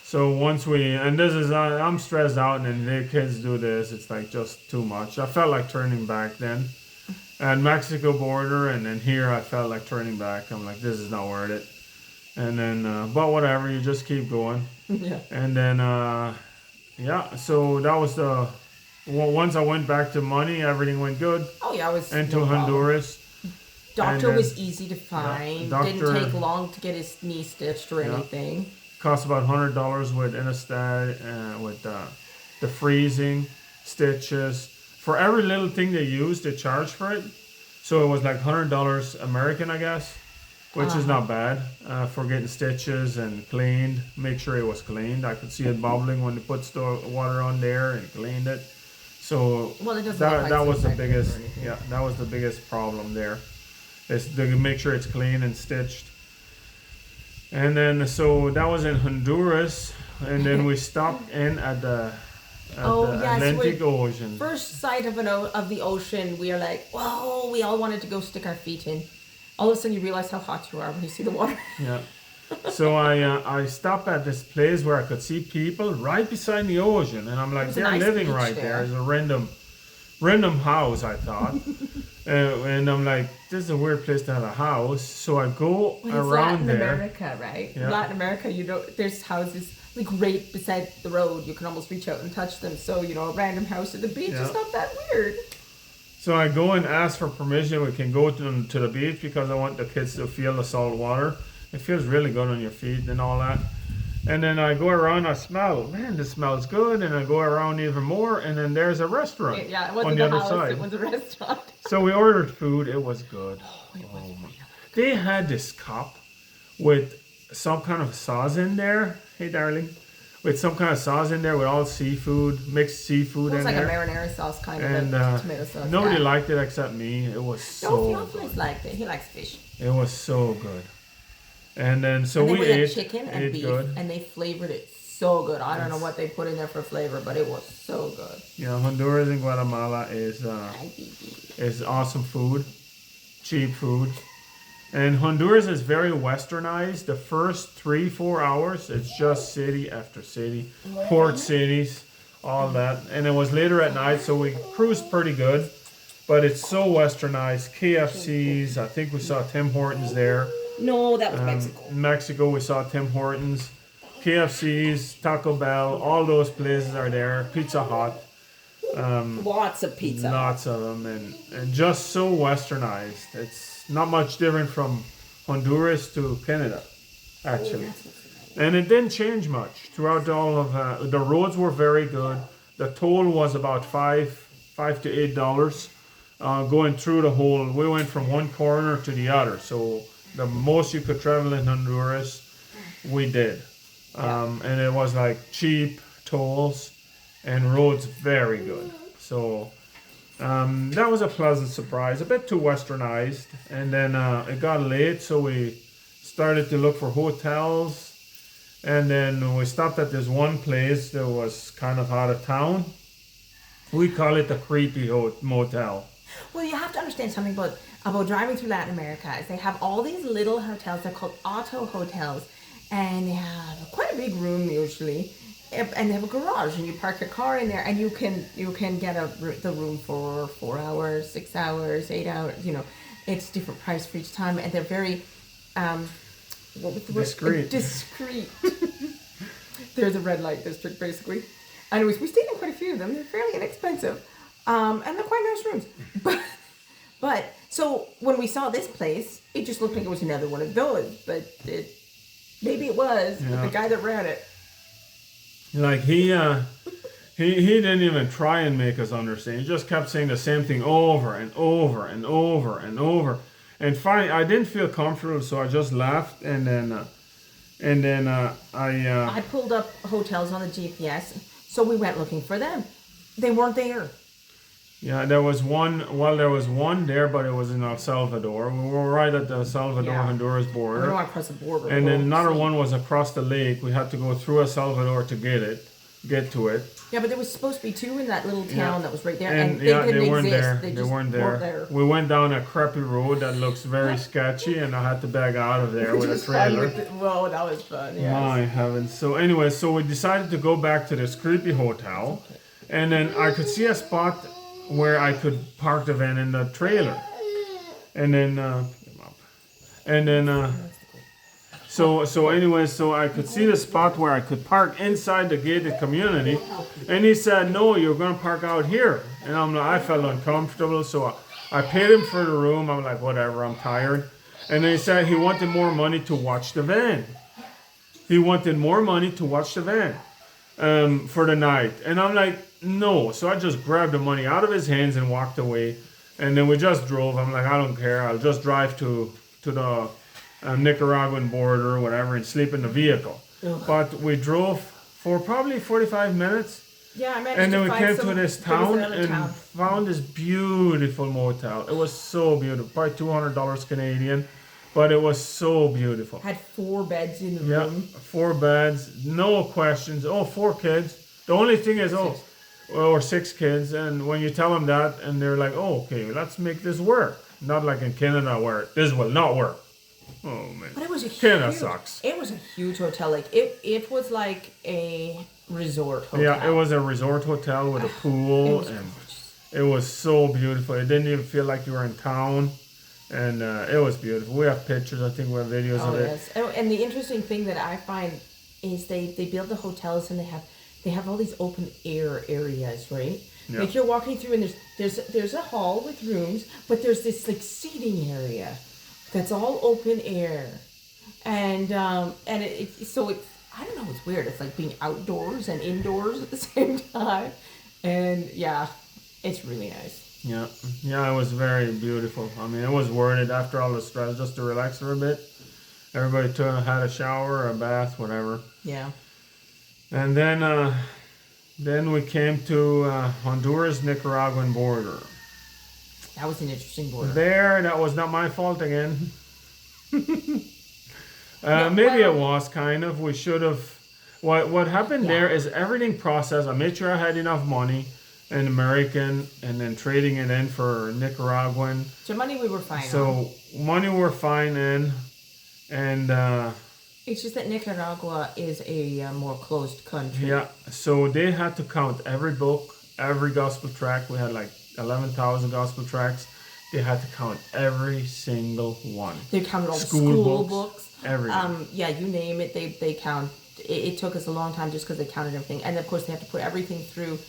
So once I'm stressed out, and then the kids do this. It's like just too much. I felt like turning back then. At Mexico border, and then here I felt like turning back. I'm like, this is not worth it. And then, but whatever, you just keep going. Yeah. And then, so that was once I went back to money, everything went good. Oh, yeah, I was... And to Honduras. Doctor was easy to find. Didn't take long to get his knee stitched or anything. Cost about $100 with anesthetic, with the freezing, stitches. For every little thing they used, they charged for it. So it was like $100 American, I guess. Which is not bad for getting stitches and cleaned. Make sure it was cleaned. I could see it bubbling when they put water on there and cleaned it. So that was the biggest. Yeah, that was the biggest problem there. Is to make sure it's clean and stitched. And then so that was in Honduras, and then we stopped in at the Atlantic Ocean. First sight of the ocean, we are like, whoa! We all wanted to go stick our feet in. All of a sudden, you realize how hot you are when you see the water. Yeah. So I stopped at this place where I could see people right beside the ocean, and I'm like, they're living right there. It's a random house, I thought. And I'm like, this is a weird place to have a house. So I go around there. Latin America, right? Yeah. Latin America, there's houses like right beside the road. You can almost reach out and touch them. So, a random house at the beach is not that weird. So I go and ask for permission. We can go to the beach because I want the kids to feel the salt water. It feels really good on your feet and all that. And then I go around, I smell, man, this smells good. And I go around even more, and then there's a restaurant Yeah, it on wasn't the the other house, side. it was a restaurant. So we ordered food. It was good. They had this cup with some kind of sauce in there. Hey, darling. With some kind of sauce in there with all seafood, mixed seafood It was in like there. a marinara sauce kind of, And like tomato sauce. nobody yeah. liked it except me. It was No, so Theophilus good. liked it. He likes fish. It was so good. And then so And then we had ate chicken and ate beef, good. and they flavored it so good. I don't know what they put in there for flavor, but it was so good. Yeah, Honduras and Guatemala is awesome food, cheap food. And Honduras is very westernized. The first 3-4 hours, it's just city after city, port cities, all that. And it was later at night, so we cruised pretty good. But it's so westernized. KFCs, I think we saw Tim Hortons there. No, that was Mexico. Mexico, we saw Tim Hortons. KFCs, Taco Bell, all those places are there. Pizza Hut. Lots of pizza. Lots of them, and just so westernized. It's not much different from Honduras to Canada, actually. And it didn't change much throughout all of the roads were very good. The toll was about $5 to $8 going through the whole. We went from one corner to the other, so the most you could travel in Honduras, we did. And it was like cheap tolls and roads very good. So that was a pleasant surprise, a bit too westernized. And then it got late, so we started to look for hotels. And then we stopped at this one place that was kind of out of town. We call it the creepy motel. Well, you have to understand something about driving through Latin America. Is they have all these little hotels. They're called auto hotels, and they have quite a big room usually, and they have a garage, and you park your car in there, and you can get the room for 4 hours, 6 hours, 8 hours. You know, it's different price for each time, and they're very what was the word? Discreet. Discreet. They're the red light district, basically. Anyways, we stayed in quite a few of them. They're fairly inexpensive, and they're quite nice rooms. But so when we saw this place, it just looked like it was another one of those. But maybe it was. But the guy that ran it, like he didn't even try and make us understand. He just kept saying the same thing over and over and over and over. And finally, I didn't feel comfortable, so I just left. And then I pulled up hotels on the GPS, so we went looking for them. They weren't there. Yeah, there was one. Well, there was one there, but it was in El Salvador. We were right at the Salvador-Honduras We border. don't want to cross the border. And then another one was across the lake. We had to go through El Salvador to get to it. Yeah, but there was supposed to be two in that little town that was right there, And and they didn't they weren't exist. there. They They just weren't weren't there. there. We went down a crappy road that looks very sketchy, and I had to back out of there with a Just fun trailer. with it. Whoa, that was fun. Yeah. My heavens. So anyway, so we decided to go back to this creepy hotel, and then I could see a spot where I could park the van in the trailer. And then so anyway, so I could see the spot where I could park inside the gated community, and he said, "No, you're gonna park out here." And I felt uncomfortable, so I paid him for the room. I'm like, whatever, I'm tired. And then he said he wanted more money to watch the van. He wanted more money to watch the van for the night. And I'm like, no. So I just grabbed the money out of his hands and walked away. And then we just drove. I'm like, I don't care. I'll just drive to the Nicaraguan border or whatever and sleep in the vehicle. Ugh. But we drove for probably 45 minutes. Yeah, I managed And then to we find came some, to this there was town another and town. found this beautiful motel. It was so beautiful. Probably $200 Canadian. But it was so beautiful. Had 4 beds in the Yeah, room. 4 beds, no questions. Oh, 4 kids. The only thing is, or 6 kids. And when you tell them that, and they're like, oh, okay, let's make this work. Not like in Canada where this will not work. Oh, man. But it was a Canada huge, sucks. It was a huge hotel. Like it was like a resort hotel. Yeah, it was a resort hotel with a It pool, was and gorgeous. it was so beautiful. It didn't even feel like you were in town. And it was beautiful. We have pictures, I think we have videos Oh of it. yes. Oh, and the interesting thing that I find is they build the hotels and they have all these open air areas, right? Yeah. Like you're walking through, and there's a hall with rooms, but there's this like seating area that's all open air, and so it's, I don't know, it's weird. It's like being outdoors and indoors at the same time, and yeah, it's really nice. Yeah, yeah, it was very beautiful. I mean, it was worth it after all the stress just to relax for a bit. Everybody had a shower, a bath, whatever. Yeah. And then we came to Honduras Nicaraguan border. That was an interesting border. That was not my fault again. Maybe it was kind of. We should have. What happened there is everything processed. I made sure I had enough money, in American, and then trading it in for Nicaraguan. So money we were fine on. So money we're fine in, and it's just that Nicaragua is a more closed country. yeah. So they had to count every book, every gospel tract. We had like 11,000 gospel tracts. They had to count every single one. They counted all the school books. Everything. Yeah, you name it. They count. It took us a long time just because they counted everything, and of course they have to put everything through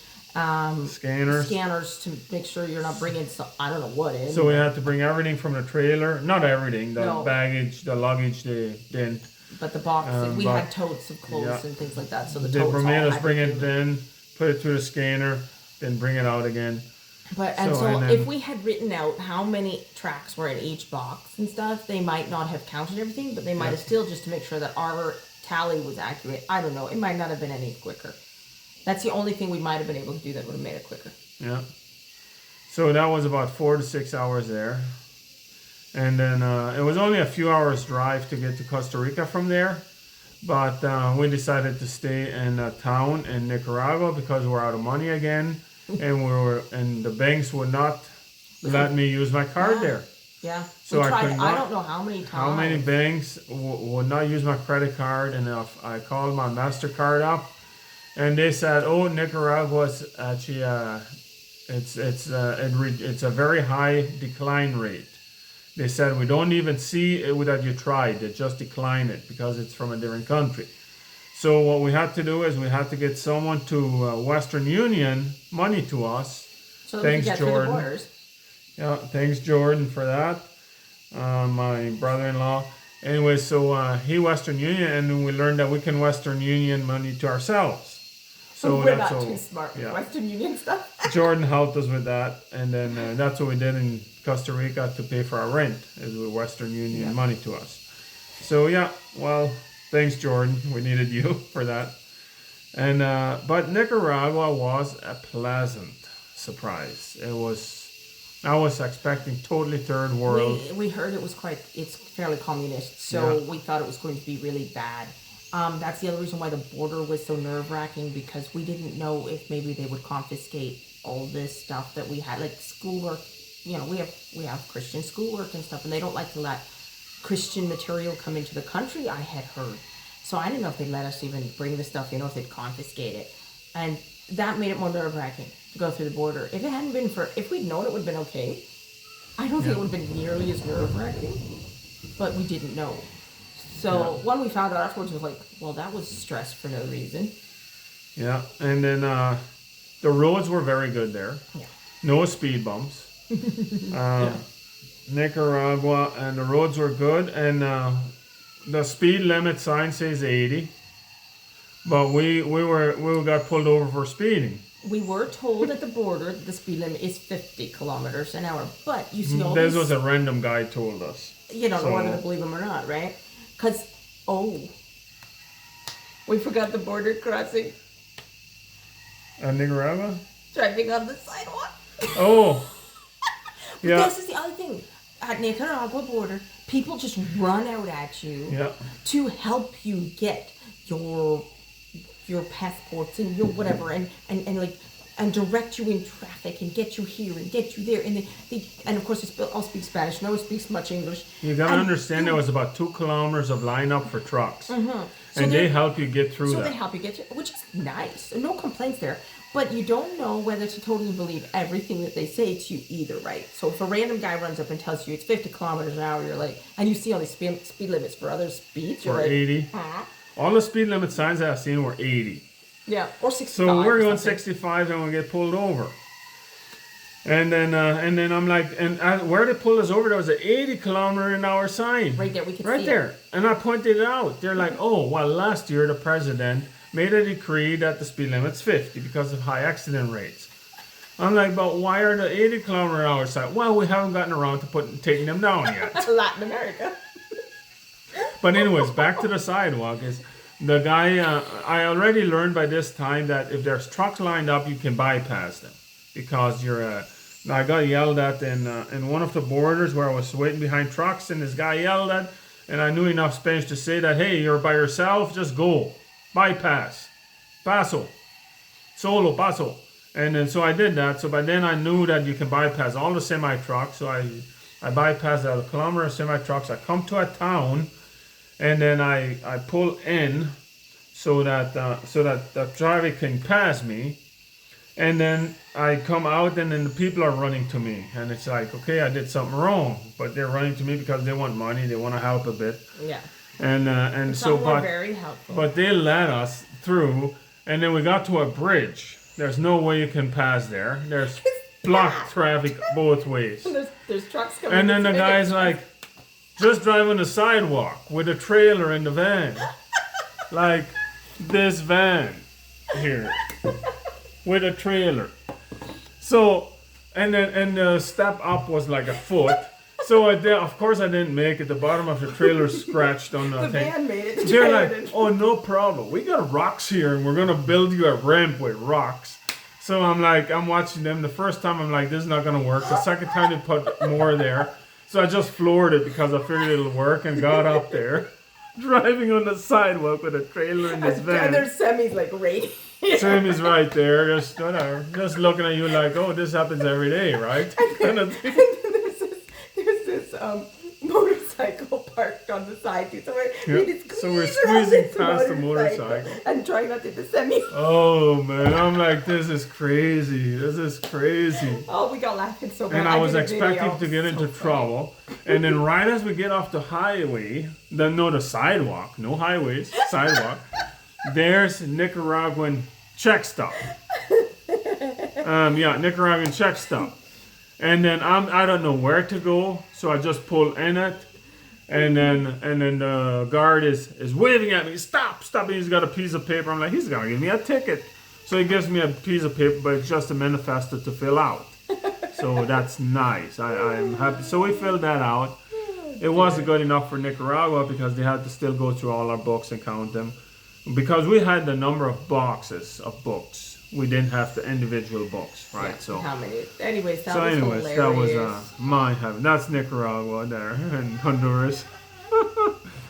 scanners to make sure you're not bringing I don't know what in. So we had to bring everything from the trailer. Not everything. The baggage, the luggage, they didn't. But the boxes, we had totes of clothes and things like that. So the totes made us bring it in, put it through the scanner, then bring it out again. But so if we had written out how many tracks were in each box and stuff, they might not have counted everything, but they might have still, just to make sure that our tally was accurate. I don't know. It might not have been any quicker. That's the only thing we might have been able to do that would have made it quicker. Yeah. So that was about 4 to 6 hours there. And then it was only a few hours drive to get to Costa Rica from there. But we decided to stay in a town in Nicaragua because we're out of money again. And the banks would not let me use my card there. Yeah. So I don't know how many times. How many banks would not use my credit card, and if I called my MasterCard up, and they said, "Oh, Nicaragua's actually it's a very high decline rate." They said, "We don't even see it that you tried; they just decline it because it's from a different country." So what we had to do is we had to get someone to Western Union money to us. So thanks, Jordan. Yeah, thanks Jordan for that. My brother-in-law. Anyway, so he Western Union, and we learned that we can Western Union money to ourselves. So we're not too smart with Western Union stuff. Jordan helped us with that, and then that's what we did in Costa Rica to pay for our rent, is with Western Union money to us. So thanks Jordan, we needed you for that. And but Nicaragua was a pleasant surprise. I was expecting totally third world. We heard it's fairly communist, so we thought it was going to be really bad. That's the other reason why the border was so nerve-wracking, because we didn't know if maybe they would confiscate all this stuff that we had, like schoolwork. You know, we have Christian schoolwork and stuff, and they don't like to let Christian material come into the country, I had heard. So I didn't know if they'd let us even bring the stuff, if they'd confiscate it. And that made it more nerve-wracking to go through the border. If it hadn't been if we'd known, it would have been okay. I don't think it would have been nearly as nerve-wracking, but we didn't know. So when we found out afterwards, it was like, well, that was stress for no reason. Yeah, and then the roads were very good there. Yeah. No speed bumps. Nicaragua, and the roads were good, and the speed limit sign says 80, but we got pulled over for speeding. We were told at the border that the speed limit is 50 kilometers an hour, but you see all this was a random guy told us. You don't know whether to believe him or not, right? Because we forgot the border crossing. Nicaragua? Driving on the sidewalk. Oh. Yeah. This is the other thing. At Nicaragua border, people just run out at you to help you get your passports and your whatever, and direct you in traffic and get you here and get you there, and of course they all speak Spanish. No one speaks much English. You gotta understand, there was about 2 kilometers of lineup for trucks, and they help you get through that. So they help you get through, which is nice. No complaints there. But you don't know whether to totally believe everything that they say to you either, right? So if a random guy runs up and tells you it's 50 kilometers an hour, you're like, and you see all these speed limits for other speeds, you're for like, 80. All the speed limit signs I've seen were 80. Yeah, or 65. So we're going 65 and we get pulled over. And then I'm like, where they pulled us over, there was an 80 km/h sign. Right there, we could Right see there. it. And I pointed it out. They're like, oh, well, last year the president made a decree that the speed limit's 50 because of high accident rates. I'm like, but why are the 80 km/h sign? Well, we haven't gotten around to taking them down yet. Latin America. But anyways, back to the sidewalk is the guy. I already learned by this time that if there's trucks lined up, you can bypass them because you're. I got yelled at in one of the borders where I was waiting behind trucks, and this guy yelled at, and I knew enough Spanish to say that, hey, you're by yourself, just go, bypass, paso, solo, paso, and then so I did that. So by then I knew that you can bypass all the semi trucks. So I bypassed a kilometer of semi trucks. I come to a town. And then I pull in so that the driver can pass me, and then I come out, and then the people are running to me, and it's like, okay, I did something wrong, but they're running to me because they want money, they want to help a bit, Yeah. and Some so were very helpful. but they let us through, and then we got to a bridge. There's no way you can pass there. There's blocked traffic both ways, there's trucks coming. and then the It's guy's big. like, just driving the sidewalk with a trailer in the van. Like this van here with a trailer. So, and the step up was like a foot. So of course I didn't make it. The bottom of the trailer scratched on the the thing. van made it. They're like, oh, no problem. We got rocks here and we're going to build you a ramp with rocks. So I'm watching them. The first time I'm like, this is not going to work. The second time they put more there. So I just floored it because I figured it'll work and got up there, driving on the sidewalk with a trailer in this van. And there's semis like right here. Sammy's right there, just whatever, just looking at you like, oh, this happens every day, right? Kind of thing. And then there's this motorcycle parked on the side too. So we're squeezing past the motorcycle and trying not to hit the semi. Oh man, I'm like, this is crazy. This is crazy. Oh, we got laughing so bad. And I was did a expecting video. to get into So funny. trouble. And then right as we get off the highway, the sidewalk, no highways, sidewalk, there's Nicaraguan check stop. Nicaraguan check stop. And then I don't know where to go, so I just pull in it. And then the guard is waving at me, stop. And he's got a piece of paper. I'm like, he's gonna give me a ticket. So he gives me a piece of paper, but it's just a manifesto to fill out. So that's nice. I'm happy. So we filled that out. It wasn't good enough for Nicaragua because they had to still go through all our books and count them. Because we had the number of boxes of books. We didn't have the individual books, right? Yeah, So how many? Anyways, that so was anyways, hilarious. that was my heaven. That's Nicaragua there and Honduras.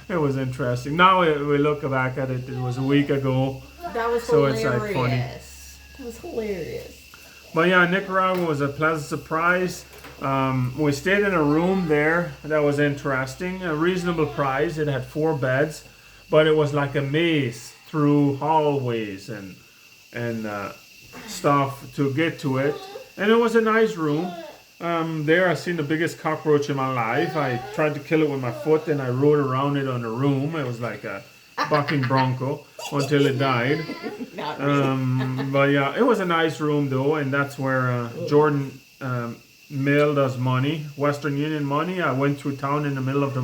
It was interesting. Now we look back at it. It was a week ago. That was So hilarious. it's like funny. That was hilarious. But yeah, Nicaragua was a pleasant surprise. We stayed in a room there that was interesting. A reasonable price. It had 4 beds, but it was like a maze through hallways and stuff to get to it. And it was a nice room. There I seen the biggest cockroach in my life. I tried to kill it with my foot and I rode around it on the room. It was like a bucking bronco until it died. Not really. But yeah, it was a nice room though, and that's where Jordan mailed us money, Western Union money. I went through town in the middle of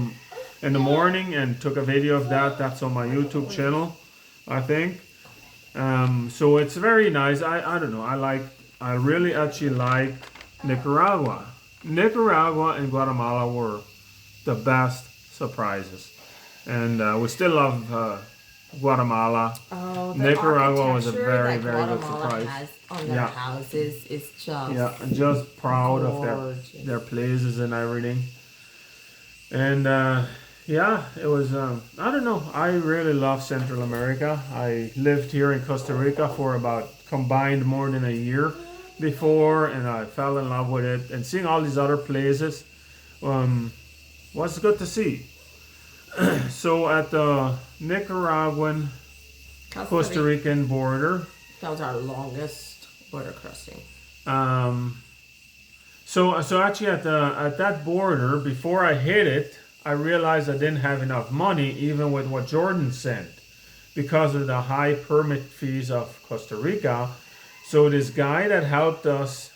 in the morning and took a video of that. That's on my YouTube channel, I think. So it's very nice. I don't know. I really actually like Nicaragua. Nicaragua and Guatemala were the best surprises. And we still love Guatemala. Oh, the Nicaragua was a architecture very, that very good Guatemala surprise. has on their Yeah. houses is just Yeah, I'm just proud of gorgeous. their places and everything. And yeah, it was, I don't know, I really love Central America. I lived here in Costa Rica for about combined more than a year before, and I fell in love with it. And seeing all these other places was good to see. So at the Nicaraguan Costa Rican border, That was our longest border crossing. So actually at that border, before I hit it, I realized I didn't have enough money, even with what Jordan sent, because of the high permit fees of Costa Rica. So this guy that helped us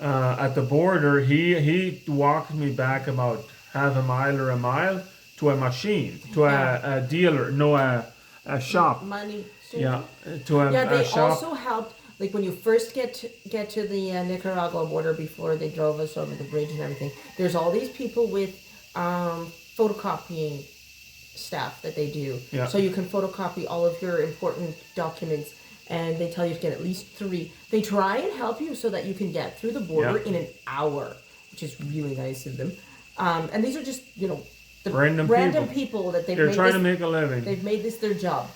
at the border, he walked me back about half a mile or a mile to a machine, to a dealer, no, a shop. Money. Yeah, to Yeah, a they shop. also helped. Like when you first get to the Nicaragua border before they drove us over the bridge and everything. There's all these people with photocopying staff that they do. Yeah. So you can photocopy all of your important documents, and they tell you to get at least 3. They try and help you so that you can get through the border in an hour, which is really nice of them. And these are just the Random people that They're trying to make a living. They've made this their job.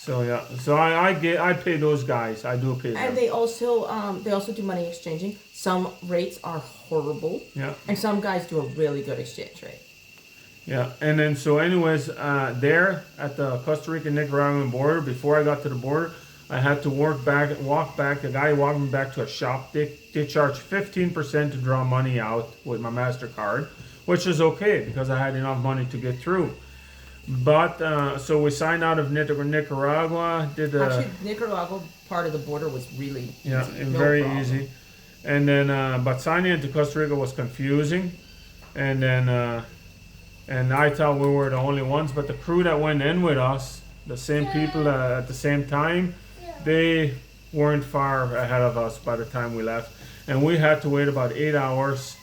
So yeah, so I pay those guys. I do pay them. And they also do money exchanging. Some rates are horrible. Yeah. And some guys do a really good exchange rate. Yeah, and then so anyways, there at the Costa Rica Nicaraguan border, before I got to the border, I had to walk back. The guy walked me back to a shop. They charge 15% to draw money out with my MasterCard, which is okay because I had enough money to get through. But so we signed out of Nicaragua. Actually, Nicaragua part of the border was really easy. Yeah, very easy. And then but signing into Costa Rica was confusing, and then and I thought we were the only ones. But the crew that went in with us, the same people at the same time, they weren't far ahead of us by the time we left, and we had to wait about 8 hours.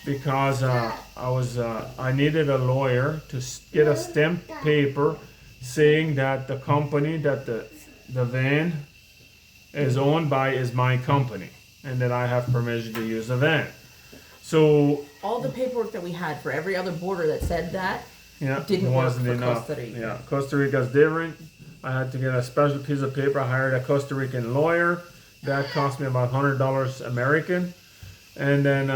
Because I needed a lawyer to get a stamped paper saying that the company that the van is owned by is my company and that I have permission to use the van. So all the paperwork that we had for every other border that said that didn't wasn't work for enough. Costa Rica. Yeah, Costa Rica's different. I had to get a special piece of paper. I hired a Costa Rican lawyer. That cost me about $100 American. And then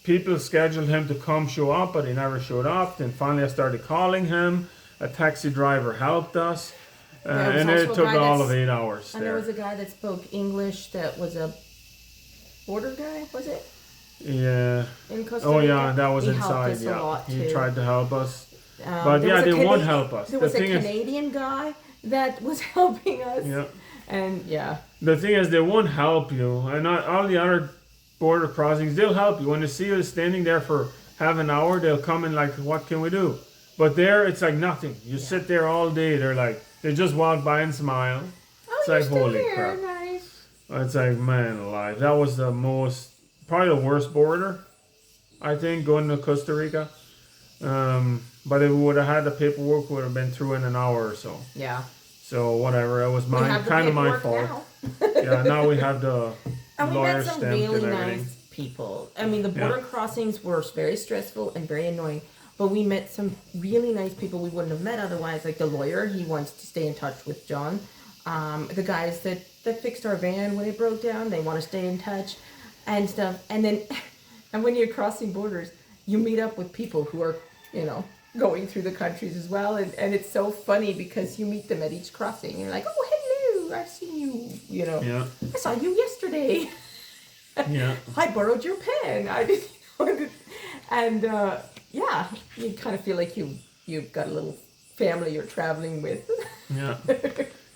people scheduled him to come show up, but he never showed up. Then finally I started calling him. A taxi driver helped us. And it took all of 8 hours. And there was a guy that spoke English that was a border guy, was it? Yeah. In Costa Rica? Oh yeah, that was he inside. Helped us a lot He too. tried to help us. But yeah, they won't help us. There was a Canadian guy that was helping us. Yeah. And yeah. The thing is, they won't help you. And all the other border crossings, they'll help you. When they see you standing there for half an hour, they'll come and like, what can we do? But there, it's like nothing. You sit there all day. They're like, they just walk by and smile. Oh, it's like, still holy here. crap. Nice. It's like, man alive. That was probably the worst border, I think, going to Costa Rica. But if we would have had the paperwork, we would have been through in an hour or so. Yeah. So whatever, it was kind of my fault. Yeah, now we have the and we lawyer met some stamped really and everything. nice people. I mean, the border crossings were very stressful and very annoying, but we met some really nice people we wouldn't have met otherwise. Like the lawyer, he wants to stay in touch with John. The guys that fixed our van when it broke down, they want to stay in touch and stuff. And then, and when you're crossing borders, you meet up with people who are, going through the countries as well. And it's so funny because you meet them at each crossing. And you're like, oh, hello, I've seen you, Yeah. I saw you yesterday. Yeah. I borrowed your pen. And you kind of feel like you've got a little family you're traveling with. Yeah.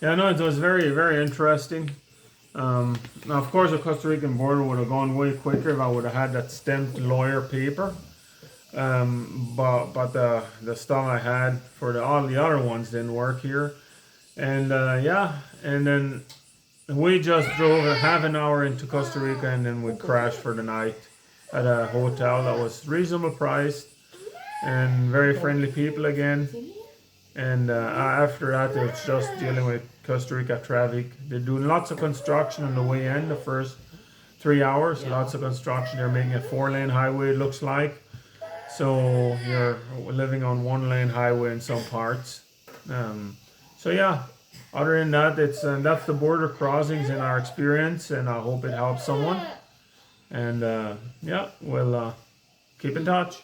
Yeah, no, it was very, very interesting. Now, of course, the Costa Rican border would have gone way quicker if I would have had that stamped lawyer paper. But the stuff I had for all the other ones didn't work here. And and then we just drove a half an hour into Costa Rica and then we crashed for the night at a hotel that was reasonable priced and very friendly people again. And after that, it was just dealing with Costa Rica traffic. They're doing lots of construction on the way in the first 3 hours. Lots of construction. They're making a 4-lane highway, it looks like. So you're living on 1-lane highway in some parts. So yeah, other than that, that's the border crossings in our experience, and I hope it helps someone. And we'll keep in touch.